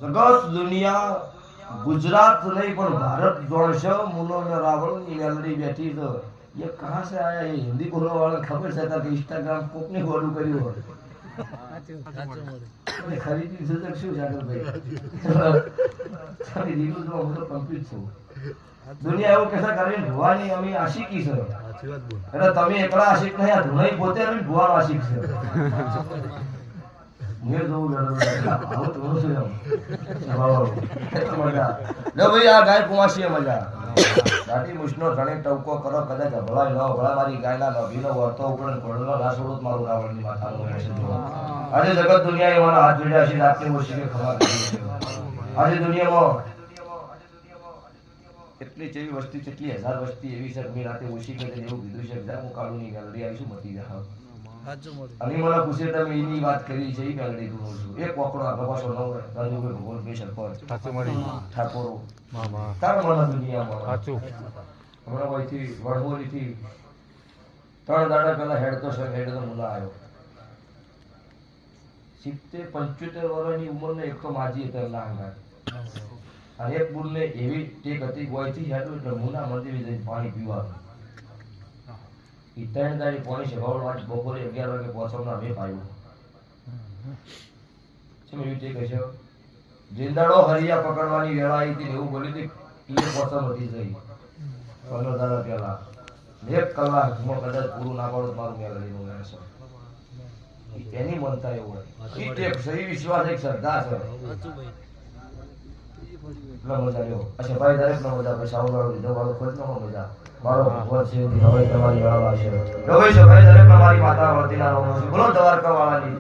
જગત દુનિયા गुजरात नहीं पर भारत जोड़ से मुनो ने रावण की मेलडी बैठी तो ये कहां से आया ये हिंदी बोलने वाला खबर से था कि इंस्टाग्राम कोप ने फॉलो કર્યું હોય મને ખરીદી છે તો શું જાગર ભાઈ સારી રીલ નો હું તો કમ્પ્લીટ છું દુનિયા એવું કેસા કરીને ભવાની અમે આશિકી છે સાચી વાત બોલ એટલે તમે એકલા આશિક નહીં આ ધુનાઈ પોતે અમે ભવાનો આશિક છે મેં તો આવું તો હું છું મજા લો ભાઈ આ ગાય કુમાસી મજા દાટી મુશનો ઘણે ટવકો કરો કદાચ ભલાઈ ન ભલા મારી ગાયના નભીનો વર્તો ઉપર ઘોડનો રાસોડું મારું રાવણની માથાનું રહેશે આજે જગત દુનિયાએ મારા હાથ જોડ્યા છે રાતની મુશ્કેલ ખબર કરી આજે દુનિયામાં એટલી જેવી વસ્તી કેટલી હજાર વસ્તી એવી છે મેં રાતે ઓછી કરે એવું કીધું છે હું કાળું ની ગેલેરી આવીશું મતી જાય અને મને પૂછે તમે એની વાત કરી છે એ ગેલેરી તું છું એક કોકડો ગવાસો ન હોય રાજુ ભાઈ ભગવાન પેશર પર સાચું મળી ઠાકોરો મામા તાર મને દુનિયામાં સાચું હમણાં વહીથી વડબોલીથી 3 દાડા પહેલા હેડ તો મુલા આવ્યો 70-75 વર્ષની ઉંમરનો એક તો માજી હતો લાંગા અને એક બુલને એવી ટેક હતી ગોયથી હેડો એટલે મુના મંદિરે જઈને પાણી પીવાનું ત્રણ દાડી પાણી છે વાળ બપોરે 11 વાગે પહોંચવાના વેપ આવ્યો છે મેં ટેક હશે જિંદાડો હરિયા પકડવાની વેળા આવી હતી એવું બોલી હતી એ પહોંચવા નથી જઈ 15 દાડા પહેલા 1 કલાકમાં કદાચ પૂરું ના પાડો મારું ગેલેરીનું રહેશે એની મનતા એવું હોય ટેક સહી વિશ્વાસ એક શ્રદ્ધા છે મજા લ્યો અચ્છા ભાઈ દરેક નો મજા પછી આવવાળો લીધો વાળો ખોજ નો મજા મારો ભગવાન છે હવે તમારી વાળા છે ભાઈ દરેક મારી માતા વર્તીના બોલો દ્વારકા વાળાની